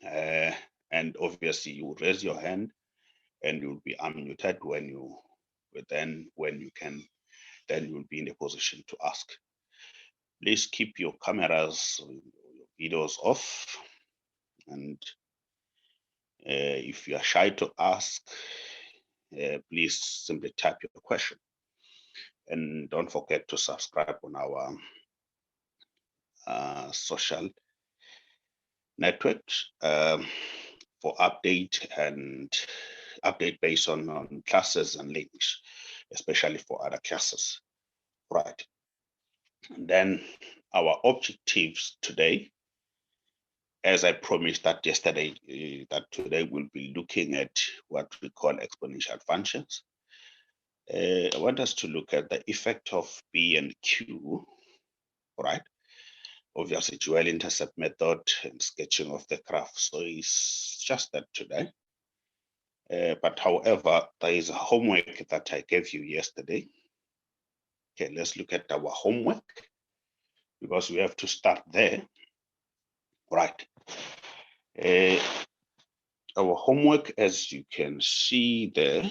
And obviously you raise your hand and you'll be unmuted when you you'll be in a position to ask. Please keep your cameras, your videos off, and if you are shy to ask, please simply type your question. And don't forget to subscribe on our social networks for update based on classes and links, especially for other classes. Right. And then our objectives today, as I promised that yesterday, that today we'll be looking at what we call exponential functions. I want us to look at the effect of P and Q, right? Obviously, dual intercept method and sketching of the graph. So it's just that today. But however, there is a homework that I gave you yesterday. Okay, let's look at our homework because we have to start there. Right. Our homework, as you can see there,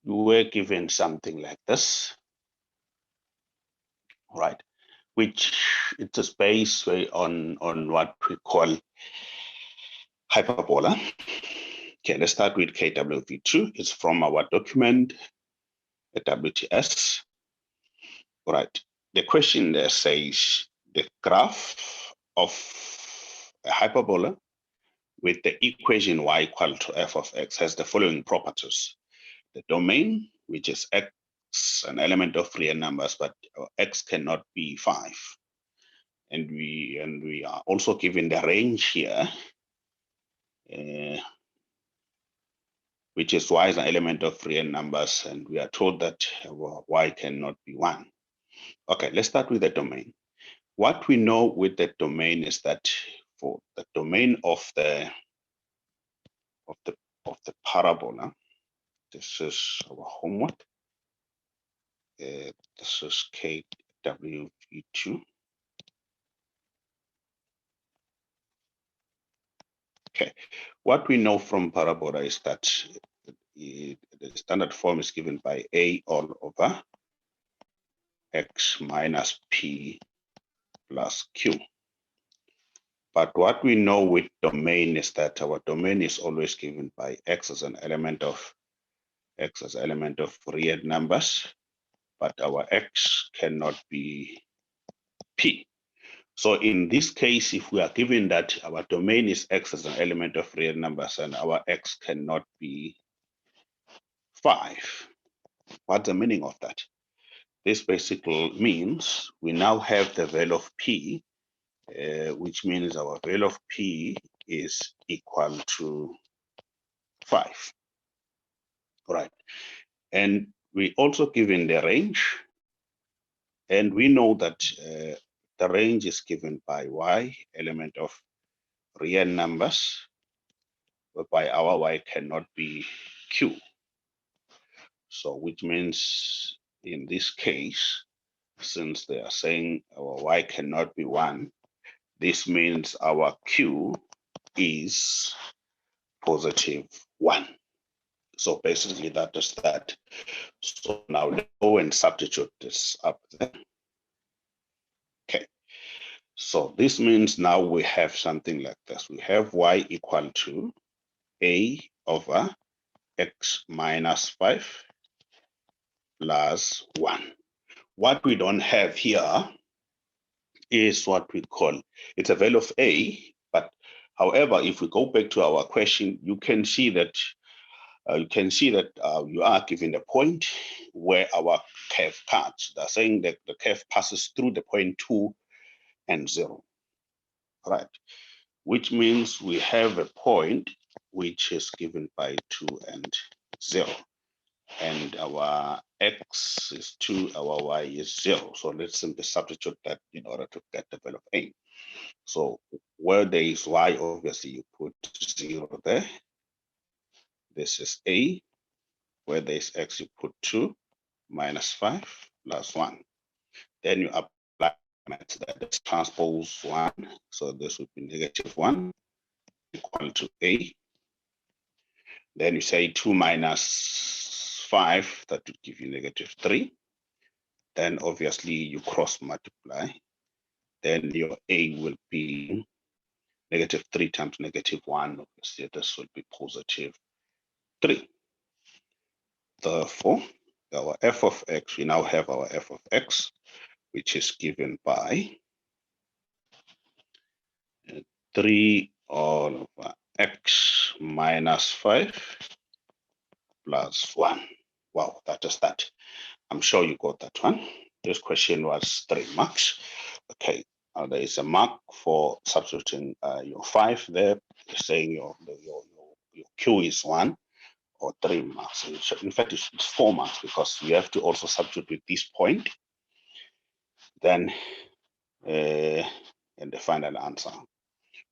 you were given something like this, right? Which it is based on what we call hyperbola. Okay, let's start with KWV2. It's from our document at WTS. Right. The question there says the graph of a hyperbola with the equation y equal to f of x has the following properties. The domain, which is x, an element of real numbers, but x cannot be 5. And we are also given the range here, which is y is an element of real numbers, and we are told that y cannot be 1. Okay, let's start with the domain. What we know with the domain is that for the domain of the parabola, this is our homework. This is KWV2. Okay, what we know from parabola is that the standard form is given by A all over X minus P plus Q. But what we know with domain is that our domain is always given by X as an element of real numbers, but our X cannot be P. So in this case, if we are given that our domain is X as an element of real numbers and our X cannot be 5, what's the meaning of that? This basically means we now have the value of P, which means our value of P is equal to 5, right? And we also given the range, and we know that the range is given by Y, element of real numbers, whereby our Y cannot be Q. So which means in this case, since they are saying our Y cannot be 1, this means our Q is positive 1. So basically that is that. So now let's go and substitute this up there. Okay. So this means now we have something like this. We have Y equal to A over X minus 5 plus 1. What we don't have here is what we call, it's a value of A, but however, if we go back to our question, you can see that you are given the point where our curve cuts. They're saying that the curve passes through the point 2 and 0, right? Which means we have a point which is given by 2 and 0. And our X is 2, our Y is 0. So let's simply substitute that in order to get the value of A. So where there is Y, obviously you put 0 there. This is A. Where there is X, you put 2 minus 5 plus 1. Then you apply that is transpose 1. So this would be -1 equal to A. Then you say 2 minus 5, that would give you -3. Then obviously you cross multiply. Then your A will be -3 times -1. Obviously this will be +3. Therefore, our f of x, we now have our f of x, which is given by 3 all over x minus 5 plus 1. Wow, that is that. I'm sure you got that one. This question was 3 marks. Okay, there is a mark for substituting your 5 there, saying your Q is 1 or 3 marks. In fact, it's 4 marks because you have to also substitute with this point, then and the final answer.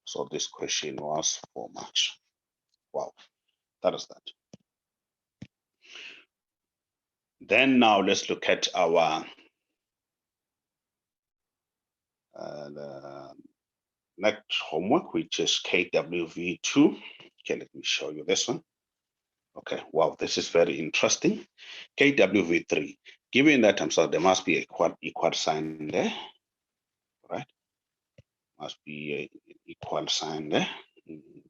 So this question was 4 marks. Wow, that is that. Then now let's look at our the next homework, which is KWV2. Okay, let me show you this one. Okay, wow, this is very interesting. KWV3, given that there must be a equal sign there, right? Must be an equal sign there.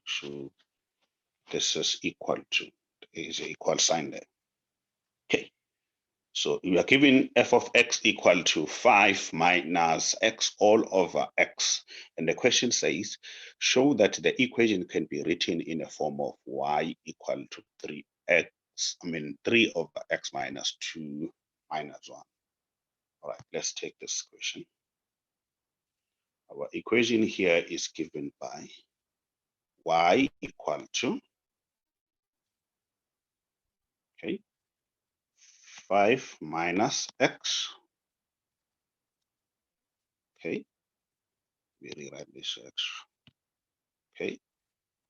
So this is equal to, there is an equal sign there. Okay, so you are given f of x equal to 5 minus x all over x. And the question says, show that the equation can be written in a form of y equal to 3 over x minus 2 minus 1. All right, let's take this question. Our equation here is given by y equal to, okay, 5 minus x, okay, we rewrite this x, okay,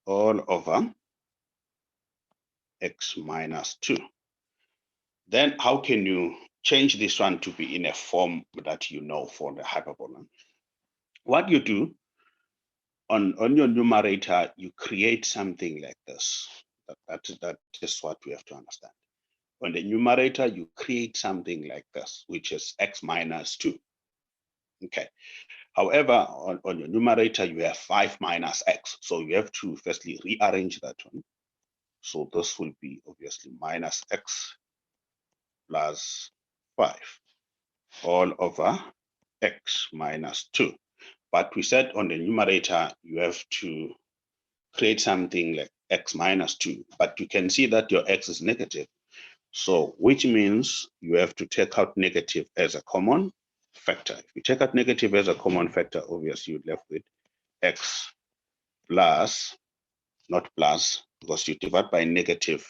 all over x minus 2. Then how can you change this one to be in a form that you know for the hyperbola? What you do on your numerator, you create something like this. That is what we have to understand. On the numerator, you create something like this, which is x minus 2. Okay. However, on your numerator, you have 5 minus x. So you have to firstly rearrange that one. So this will be obviously minus x plus 5 all over x minus 2. But we said on the numerator, you have to create something like x minus 2. But you can see that your x is negative. So which means you have to take out negative as a common factor. If you take out negative as a common factor, obviously you're left with x plus, not plus, because you divide by negative.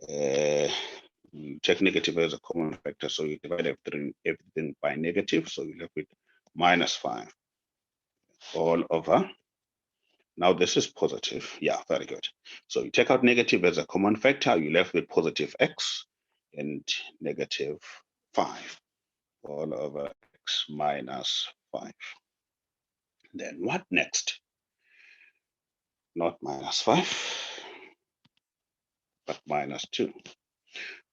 You take negative as a common factor, so you divide everything by negative, so you're left with minus 5 all over. Now this is positive. Yeah, very good. So you take out negative as a common factor, you're left with positive x and negative 5 all over x minus 5. Then what next? Not minus 5, but minus 2.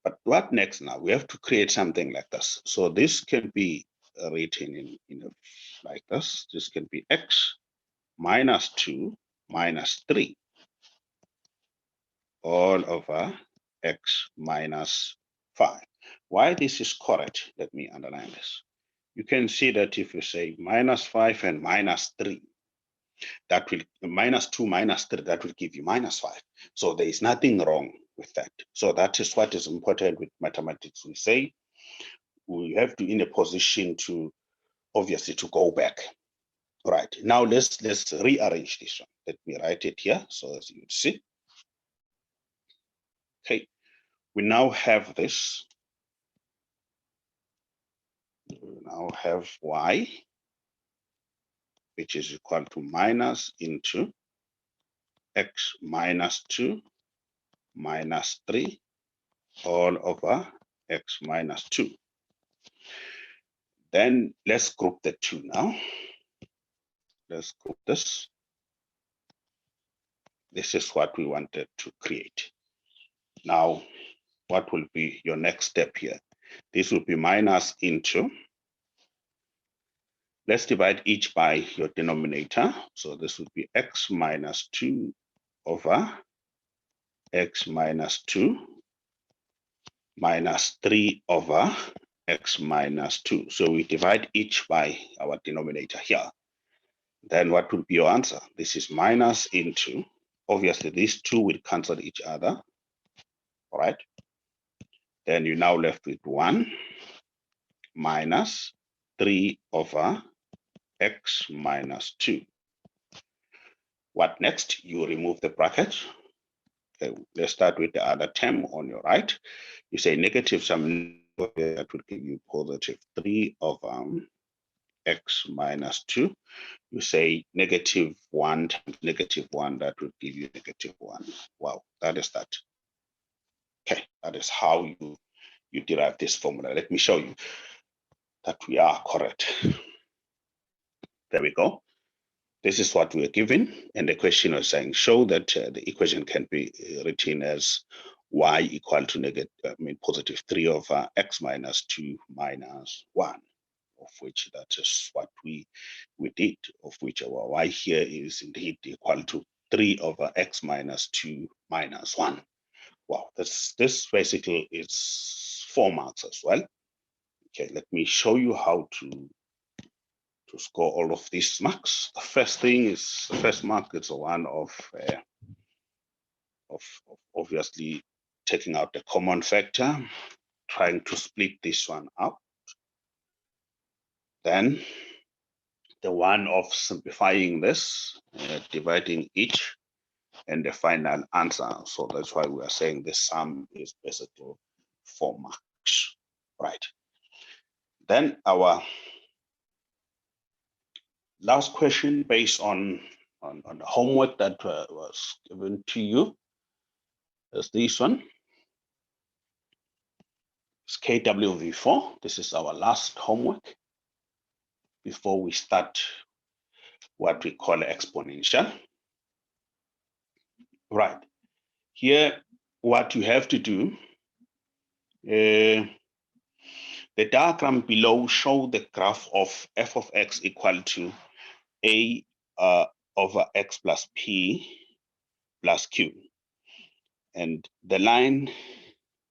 But what next now? We have to create something like this. So this can be written like this. This can be x minus 2 minus 3 all over x minus 5. Why this is correct, let me underline this. You can see that if you say minus 5 and minus 3, that will minus 2 minus 3, that will give you minus 5. So there is nothing wrong with that. So that is what is important with mathematics. We say we have to in a position to obviously to go back. All right, now let's rearrange this one. Let me write it here so as you see. Okay, we now have this. We now have y, which is equal to minus into x minus 2 minus 3 all over x minus 2. Then let's group the two now. Let's group this. This is what we wanted to create. Now, what will be your next step here? This will be minus into. Let's divide each by your denominator. So this would be x minus 2 over x minus 2 minus 3 over x minus 2. So we divide each by our denominator here. Then what will be your answer? This is minus into, obviously these two will cancel each other, all right? Then you're now left with 1 minus 3 over x minus 2. What next? You remove the bracket. Okay, let's start with the other term on your right. You say negative some, that will give you positive 3 over x minus 2. You say negative 1 times negative 1, that would give you negative 1. Wow, that is that. Okay, that is how you derive this formula. Let me show you that we are correct. There we go. This is what we are given, and the question is saying show that the equation can be written as y equal to positive 3 over x minus 2 minus 1, of which that is what we did, of which our y here is indeed equal to 3 over x minus 2 minus 1. Wow, this basically is 4 marks as well. Okay, let me show you how to score all of these marks. The first mark is the one of obviously taking out the common factor, trying to split this one out. Then the one of simplifying this, dividing each, and the final answer. So that's why we are saying the sum is basically 4 marks, right? Then our last question based on the homework that was given to you is this one. It's KWV4. This is our last homework before we start what we call exponential. Right. Here, what you have to do, the diagram below show the graph of f of x equal to a over x plus p plus q. And the line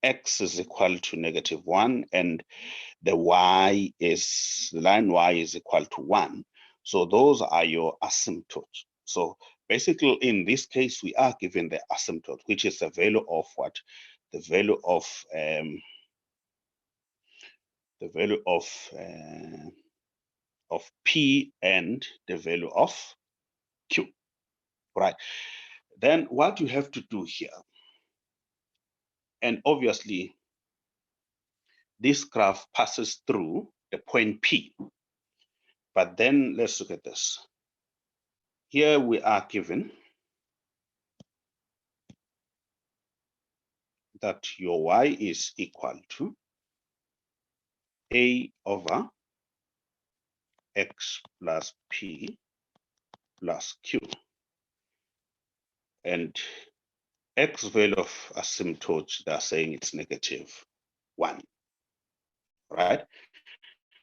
x is equal to -1, and the line y is equal to 1. So those are your asymptotes. So basically, in this case, we are given the asymptote, which is the value of what? The value of p and the value of q, right? Then what you have to do here, and obviously this graph passes through the point P. But then let's look at this. Here we are given that your y is equal to a over x plus p plus q. And x value of asymptote, they're saying it's -1, right?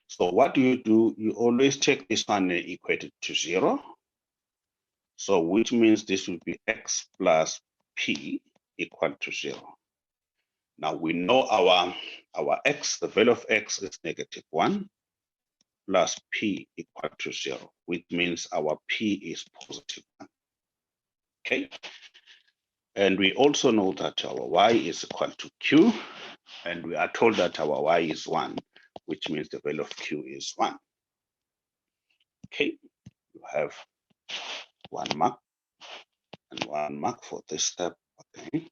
So what do? You always take this one and equate it to 0. So which means this will be x plus p equal to 0. Now we know our x, the value of x is -1 plus p equal to 0, which means our p is +1. Okay. And we also know that our y is equal to q, and we are told that our y is 1, which means the value of q is 1. Okay, you have 1 mark and 1 mark for this step. Okay,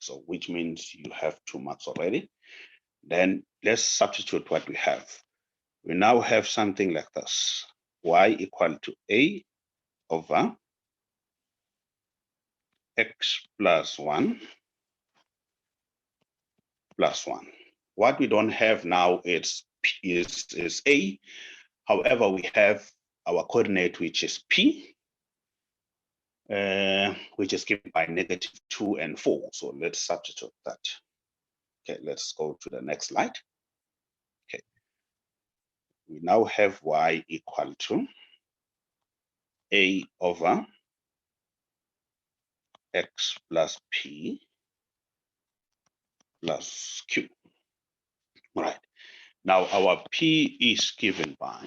so which means you have 2 marks already. Then let's substitute what we have. We now have something like this: y equal to a over x plus 1 plus 1. What we don't have now is P is A. However, we have our coordinate, which is P, which is given by -2 and 4. So let's substitute that. Okay, let's go to the next slide. Okay, we now have y equal to A over x plus P plus Q. All right. Now our P is given by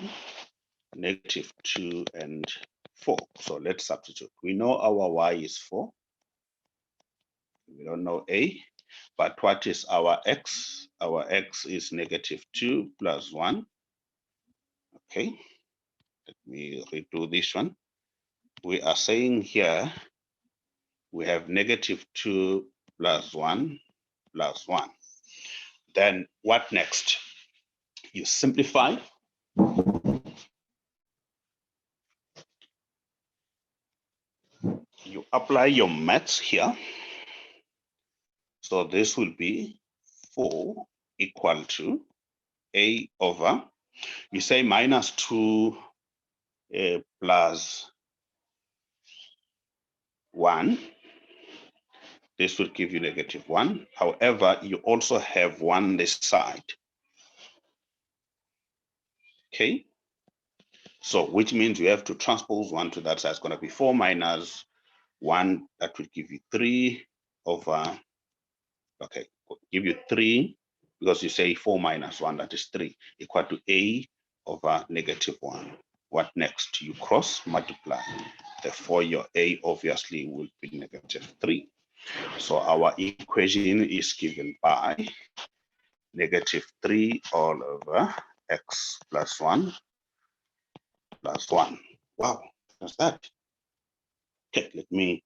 -2 and 4. So let's substitute. We know our y is 4. We don't know A, but what is our x? Our x is -2 plus 1. Okay, let me redo this one. We are saying here we have -2 plus 1 plus 1. Then what next? You simplify. You apply your maths here. So this will be 4 equal to A over, you say -2 plus 1. This will give you -1. However, you also have 1 this side. Okay. So which means you have to transpose 1 to that side. It's going to be 4 minus 1. That will give you 3 over, okay, give you 3 because you say 4 minus 1, that is 3, equal to A over -1. What next? You cross multiply. Therefore, your A obviously will be -3. So our equation is given by -3 all over x plus 1 plus 1. Wow, what's that? Okay, let me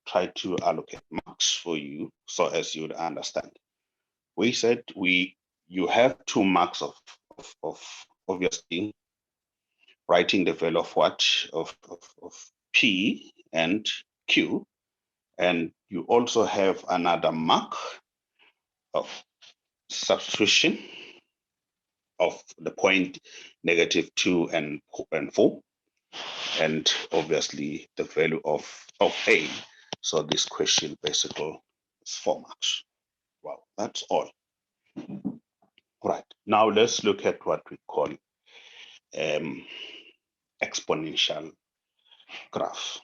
try to allocate marks for you so as you would understand. We said you have 2 marks of obviously writing the value of what? Of P and Q. And you also have another mark of substitution of the point -2 and 4. And obviously the value of A. So this question basically is 4 marks. Wow, that's all. Right, now let's look at what we call exponential graph.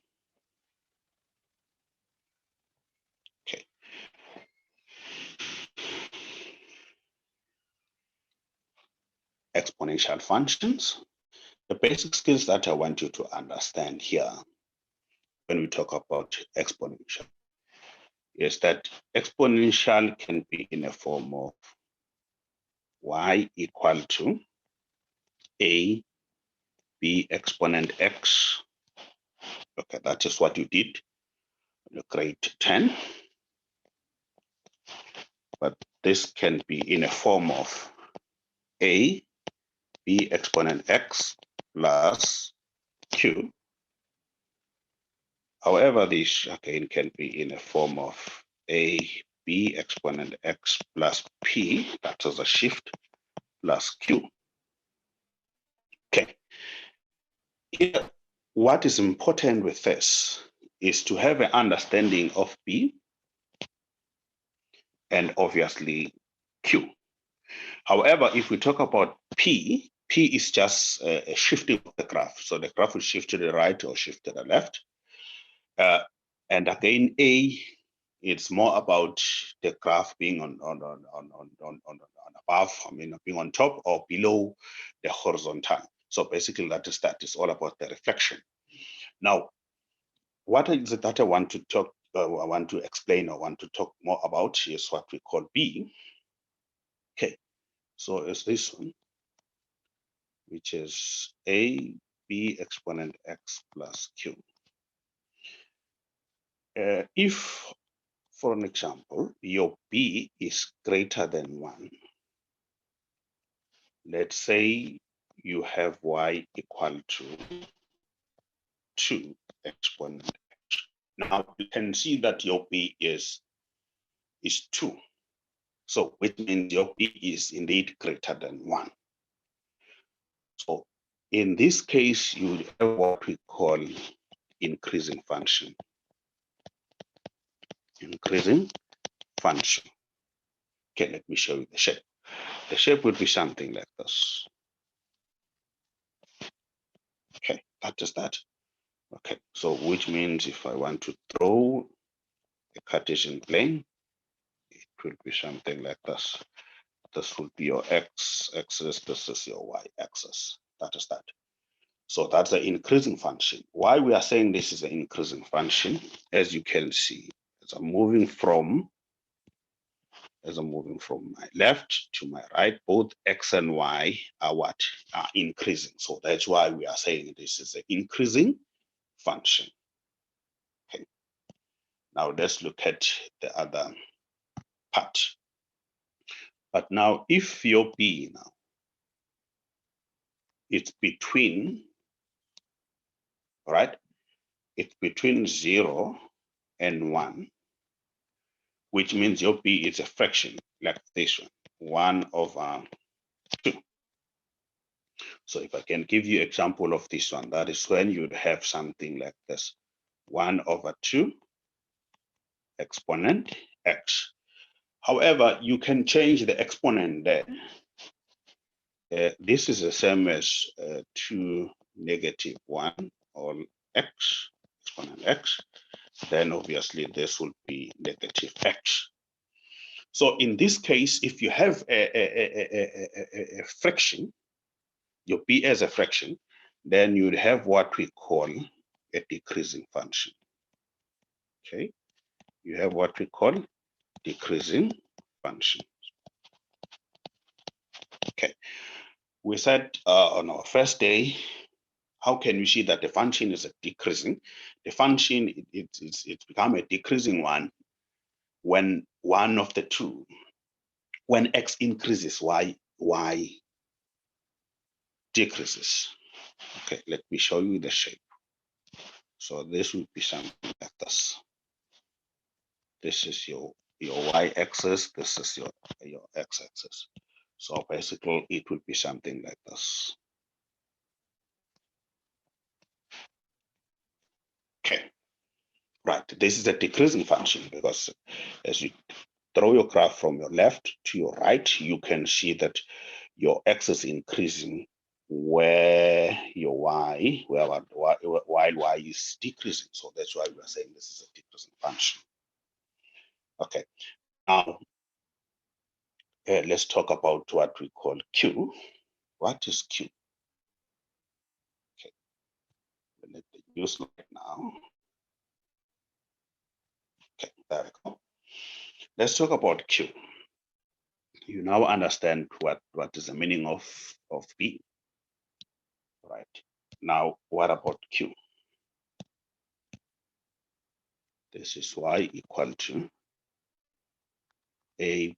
Okay. Exponential functions. The basic skills that I want you to understand here when we talk about exponential is that exponential can be in a form of y equal to a b exponent x. Okay, that is what you did in grade 10. But this can be in a form of a b exponent x plus q. However, this again can be in a form of a b exponent x plus p, that is a shift, plus q. Okay. Here, what is important with this is to have an understanding of b and obviously q. However, if we talk about p is just a shifting of the graph. So the graph will shift to the right or shift to the left. And again, A, it's more about the graph being on above, I mean, being on top or below the horizontal. So basically, that is all about the reflection. Now, what is it that I want to talk, I want to explain or want to talk more about is what we call B. Okay, so it's this one, which is A, B exponent x plus q. If, for an example, your b is greater than 1, let's say you have y equal to 2 exponent x. Now you can see that your b is 2. So which means your b is indeed greater than 1. So in this case, you would have what we call increasing function. Increasing function. Okay, let me show you the shape. The shape would be something like this. Okay, that is that. Okay, so which means if I want to draw a Cartesian plane, it will be something like this. This will be your x-axis, this is your y-axis. That is that. So that's the increasing function. Why we are saying this is an increasing function, as you can see, as I'm moving from my left to my right, both x and y are what? Are increasing. So that's why we are saying this is an increasing function. Okay. Now let's look at the other part. But now if your b now, it's between, right? It's between 0 and 1, which means your b is a fraction, like this one, 1/2. So if I can give you example of this one, that is when you'd have something like this, 1/2 exponent x. However, you can change the exponent there. This is the same as 2 - 1 all x, exponent x. Then obviously this will be -x. So in this case, if you have a fraction, your b as a fraction, then you'd have what we call a decreasing function. Okay, you have what we call decreasing function. Okay, we said on our first day, how can we see that the function is decreasing? The function, it's become a decreasing one when one of the two, when x increases, y decreases. Okay, let me show you the shape. So this would be something like this. This is your y-axis, this is your x-axis. So basically it would be something like this. Okay, right, this is a decreasing function because as you throw your graph from your left to your right, you can see that your x is increasing where your y, while y is decreasing. So that's why we are saying this is a decreasing function. Okay, now let's talk about what we call q. What is q? Okay, let the new slide now. Okay, there we go. Let's talk about q. You now understand what is the meaning of b. Right. Now, what about q? This is y equal to ab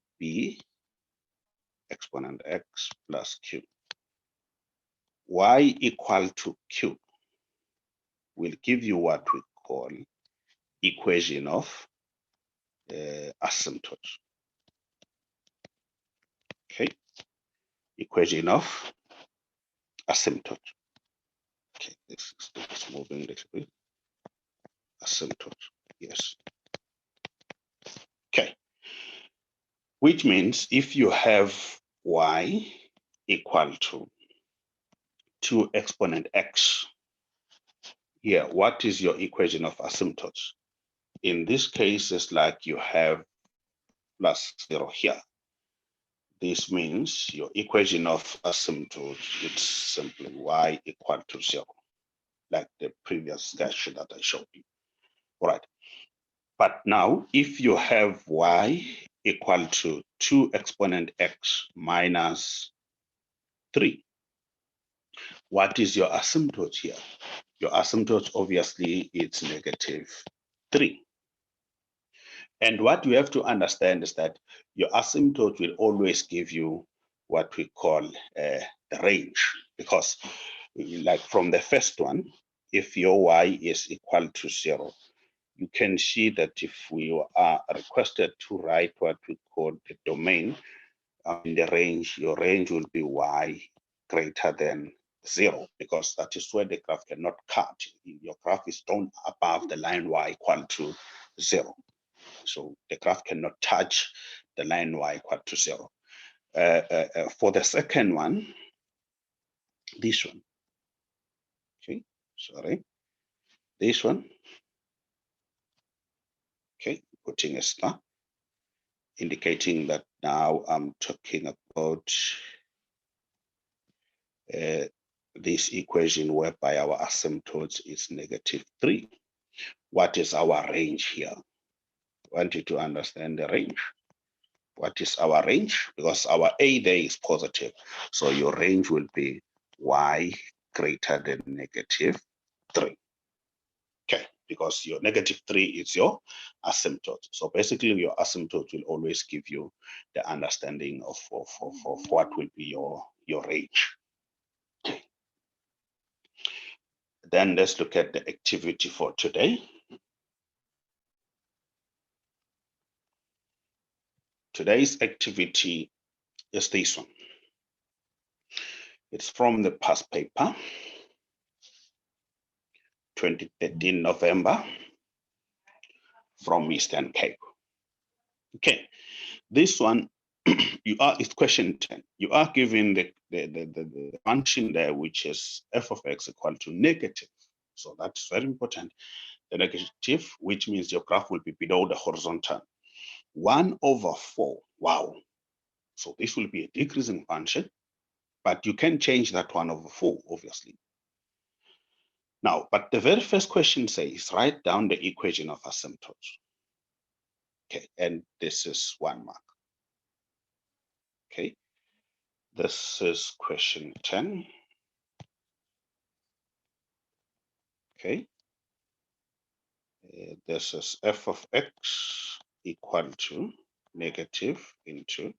exponent x plus q. Y equal to q will give you what we call equation of asymptote. Okay, equation of asymptote. Okay, this is moving a little bit. Asymptote, yes. Okay, which means if you have y equal to 2 exponent x, here, what is your equation of asymptotes? In this case, it's like you have plus 0 here. This means your equation of asymptotes, it's simply y equal to 0, like the previous sketch that I showed you. All right. But now, if you have y equal to 2 exponent x minus 3, what is your asymptote here? Your asymptote, obviously, it's -3. And what you have to understand is that your asymptote will always give you what we call the range, because like from the first one, if your y is equal to 0, you can see that if we are requested to write what we call the domain in the range, your range will be y greater than 0, because that is where the graph cannot cut. Your graph is drawn above the line y equal to 0. So the graph cannot touch the line y equal to 0. For the second one, this one, okay, sorry, this one, okay, putting a star, indicating that now I'm talking about this equation whereby our asymptotes is -3. What is our range here? I want you to understand the range. What is our range? Because our A there is positive. So your range will be y greater than -3. Okay, because your -3 is your asymptote. So basically your asymptote will always give you the understanding of what will be your range. Okay. Then let's look at the activity for today. Today's activity is this one. It's from the past paper, 2013 November, from Eastern Cape. Okay, this one, it's question 10. You are given the function there, which is f of x equal to negative. So that's very important. The negative, which means your graph will be below the horizontal. 1/4. Wow. So this will be a decreasing function, but you can change that 1/4, obviously. Now, but the very first question says, write down the equation of asymptotes. Okay, and this is 1 mark. Okay, this is question 10. Okay, this is f of x equal to negative into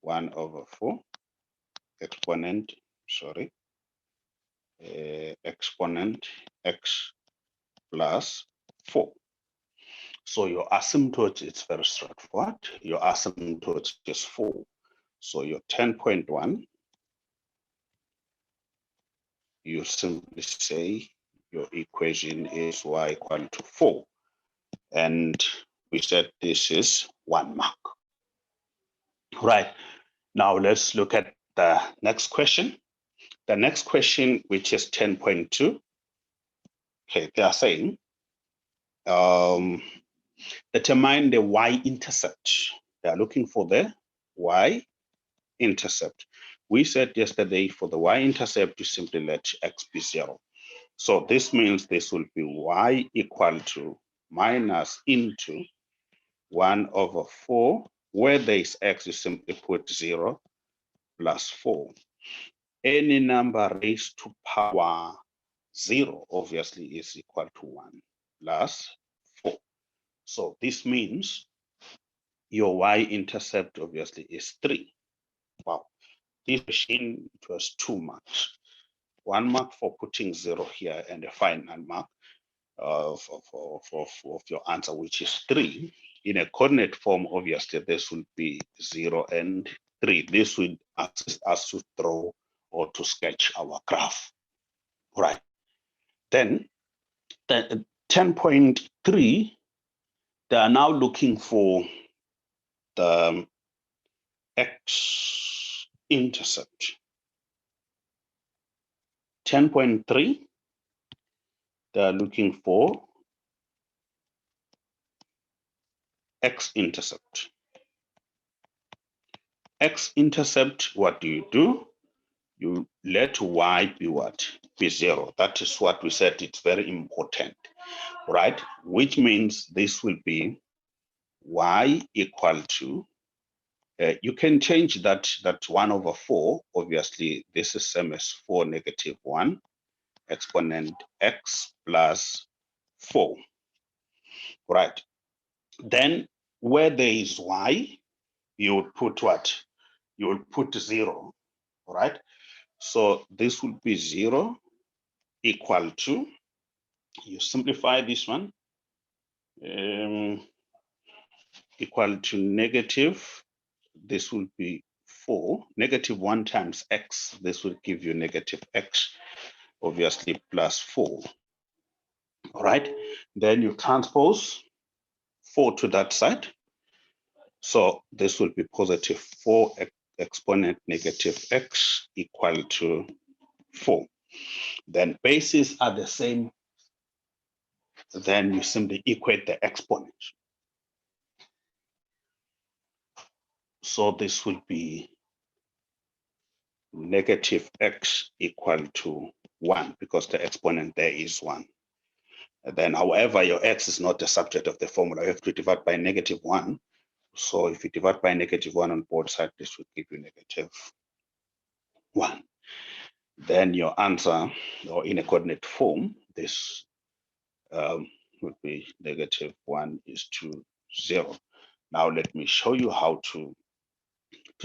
1/4 exponent, sorry, exponent x plus 4. So your asymptote is very straightforward. Your asymptote is 4. So your 10.1, you simply say your equation is y equal to 4. And we said this is 1 mark. Right. Now let's look at the next question. The next question, which is 10.2. Okay, they are saying determine the y-intercept. They are looking for the y-intercept. We said yesterday for the y-intercept, you simply let x be 0. So this means this will be y equal to minus into 1/4. Where there is x, you simply put 0 plus 4. Any number raised to power 0 obviously is equal to 1 plus 4. So this means your y-intercept obviously is 3. Wow. This machine, it was 2 marks. 1 mark for putting 0 here and a final mark of your answer, which is 3. In a coordinate form, obviously, this will be 0 and 3. This will assist us to draw or to sketch our graph. Right. Then, 10.3, they are now looking for the x-intercept. 10.3, they are looking for x-intercept. X-intercept, what do? You let y be what? Be 0. That is what we said, it's very important, right? Which means this will be y equal to, you can change that 1/4. Obviously, this is same as 4 negative 1 exponent x plus 4, right? Then where there is y, you would put what? You will put 0, right? So this will be 0 equal to, you simplify this one, equal to negative, this will be 4, negative 1 times x, this will give you negative x, obviously plus 4. All right, then you transpose 4 to that side. So this will be positive 4 exponent negative x equal to 4. Then bases are the same. Then you simply equate the exponents. So this will be negative x equal to 1 because the exponent there is 1. And then, however, your x is not the subject of the formula. You have to divide by negative 1. So if you divide by negative 1 on both sides, this will give you negative 1. Then your answer, or in a coordinate form, this would be negative 1 is to 0. Now let me show you how to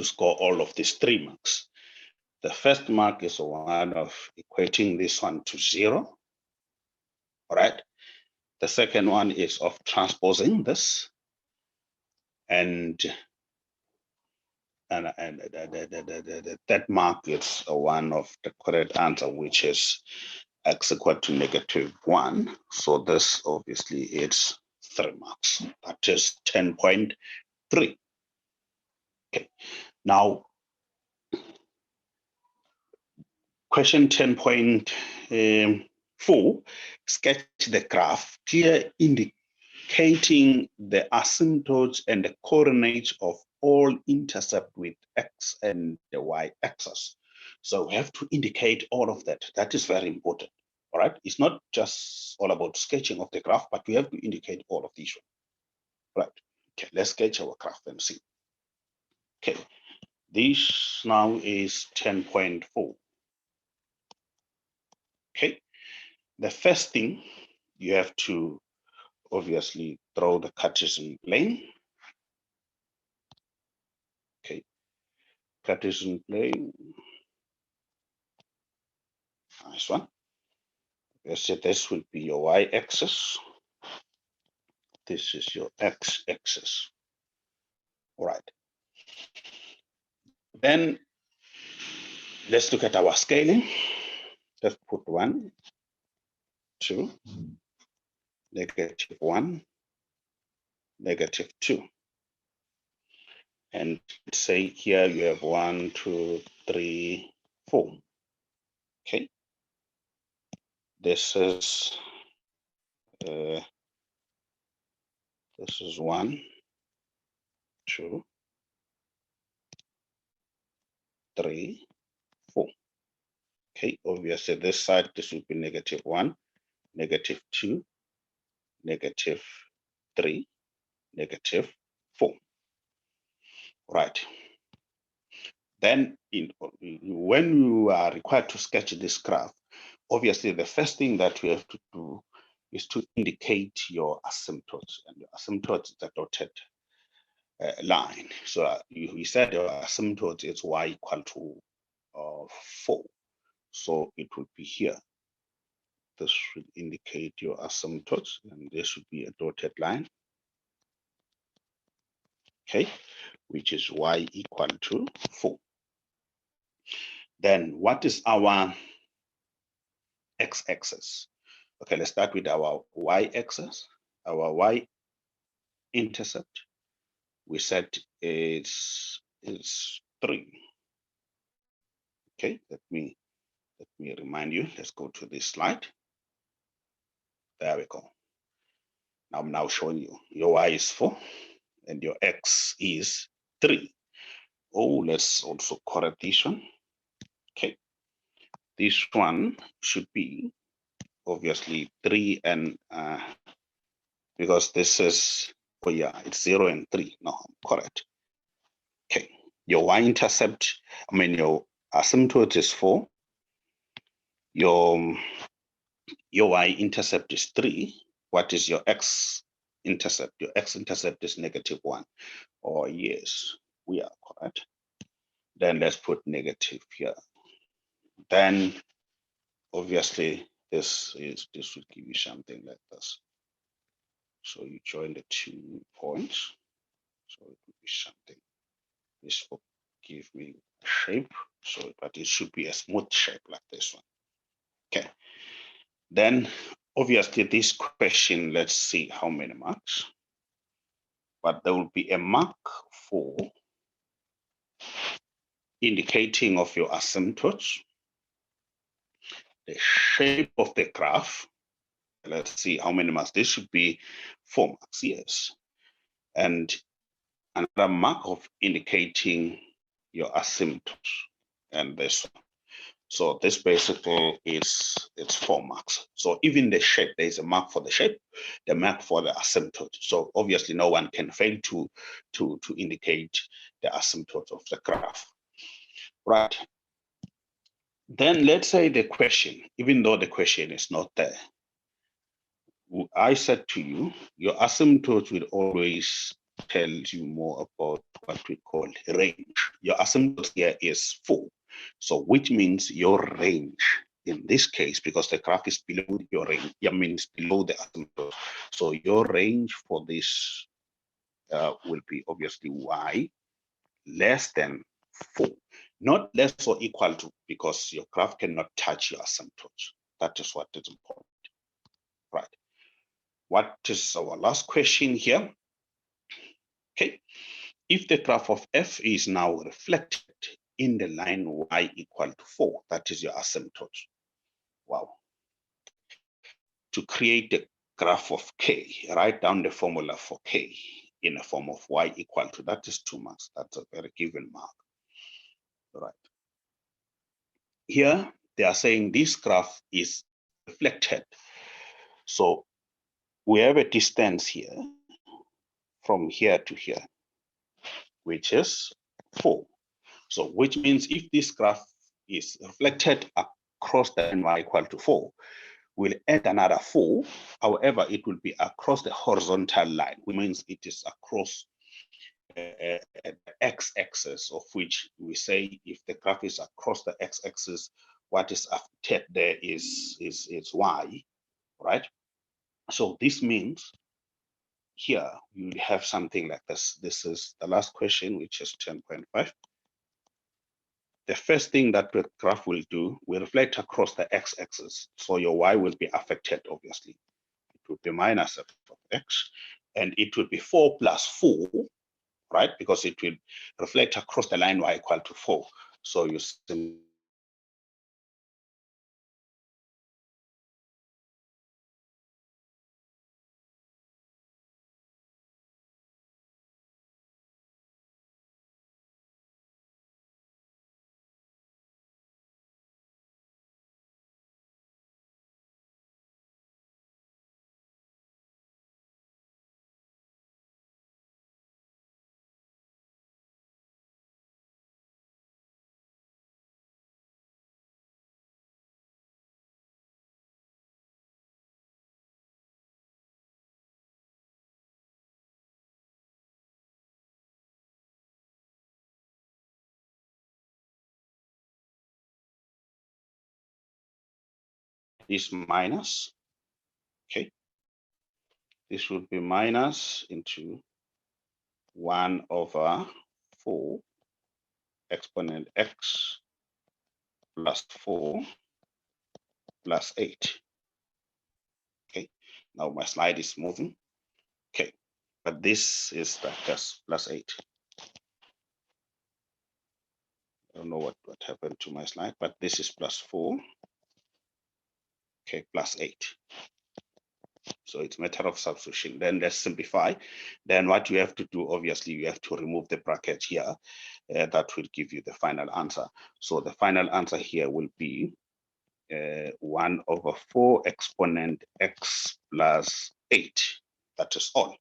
score all of these 3 marks. The first mark is one of equating this one to 0. All right. The second one is of transposing this, and the third mark is one of the correct answer, which is x equal to negative 1. So this obviously is 3 marks. That is 10.3. Okay. Now, question 10.4, sketch the graph, clear indicating the asymptotes and the coordinates of all intercept with x and the y-axis. So we have to indicate all of that. That is very important. All right. It's not just all about sketching of the graph, but we have to indicate all of these. Right. Okay. Let's sketch our graph and see. Okay. This now is 10.4. Okay. The first thing you have to obviously draw the Cartesian plane. Okay. Cartesian plane. Nice one. Let's say this will be your y-axis. This is your x-axis. All right. Then let's look at our scaling. Let's put 1, 2, negative 1, negative 2. And say here you have 1, 2, 3, 4. Okay. This is 1, 2, 3, 4. Okay, obviously this side, this will be negative 1, negative 2, negative 3, negative 4. Right. Then when you are required to sketch this graph, obviously the first thing that you have to do is to indicate your asymptotes, and your asymptotes is the dotted line. So we said your asymptote is y equal to 4. So it would be here. This should indicate your asymptotes, and there should be a dotted line. Okay, which is y equal to 4. Then what is our x-axis? Okay, let's start with our y-axis. Our y-intercept, we said is 3. Okay, let me remind you. Let's go to this slide. There we go. Now I'm now showing you your y is 4 and your x is 3. Oh, let's also correct this one. Okay, this one should be obviously 3 and because this is, oh yeah, it's 0 and 3. No, I'm correct. Okay, your y-intercept, your asymptote is 4. Your y-intercept is 3. What is your x-intercept? Your x-intercept is negative 1. Oh, yes, we are correct. Then let's put negative here. Then obviously this will give you something like this. So you join the 2 points. So it will be something. This will give me shape, so but it should be a smooth shape like this one. Okay. Then obviously this question, let's see how many marks. But there will be a mark for indicating of your asymptotes, the shape of the graph. Let's see how many marks. This should be 4 marks, yes. And another mark of indicating your asymptotes, and this one. So this basically it's 4 marks. So even the shape, there is a mark for the shape, the mark for the asymptote. So obviously no one can fail to indicate the asymptote of the graph. Right. Then let's say the question, even though the question is not there, I said to you, your asymptote will always tell you more about what we call range. Your asymptote here is 4. So which means your range in this case, because the graph is below your range, means below the asymptote. So your range for this will be obviously y less than 4. Not less or equal to, because your graph cannot touch your asymptotes. That is what is important. Right. What is our last question here? Okay. If the graph of f is now reflected in the line y equal to 4, that is your asymptote. Wow. To create the graph of k, write down the formula for k in the form of y equal to, that is 2 marks. That's a very given mark. Right. Here, they are saying this graph is reflected. So we have a distance here from here to here, which is 4. So which means if this graph is reflected across the line y equal to 4, we'll add another 4. However, it will be across the horizontal line, which means it is across the x-axis, of which we say if the graph is across the x-axis, what is affected there is y, right? So this means here you have something like this. This is the last question, which is 10.5. The first thing that the graph will do will reflect across the x-axis. So your y will be affected, obviously. It will be minus f of x, and it will be 4 plus 4, right? Because it will reflect across the line y equal to 4. So you simply this minus, okay? This would be minus into 1 over 4 exponent x plus 4 plus 8. Okay, now my slide is moving. Okay, but this is just plus 8. I don't know what happened to my slide, but this is plus 4. Okay, plus 8. So it's a matter of substitution. Then let's simplify. Then what you have to do, obviously, you have to remove the bracket here. That will give you the final answer. So the final answer here will be 1 over 4 exponent x plus 8. That is all.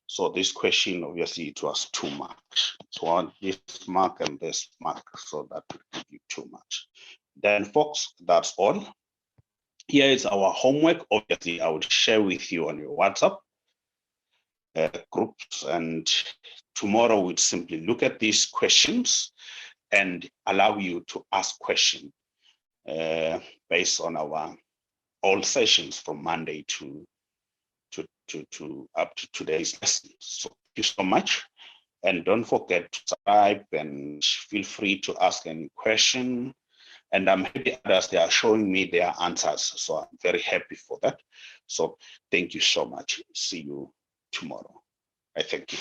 So this question, obviously, it was 2 marks. So this mark and this mark. So that will give you 2 marks. Then, folks, that's all. Here is our homework. Obviously, I would share with you on your WhatsApp groups. And tomorrow we'd simply look at these questions and allow you to ask questions based on our all sessions from Monday to up to today's lesson. So thank you so much. And don't forget to subscribe and feel free to ask any question. And I'm happy others, they are showing me their answers. So I'm very happy for that. So thank you so much. See you tomorrow. I thank you.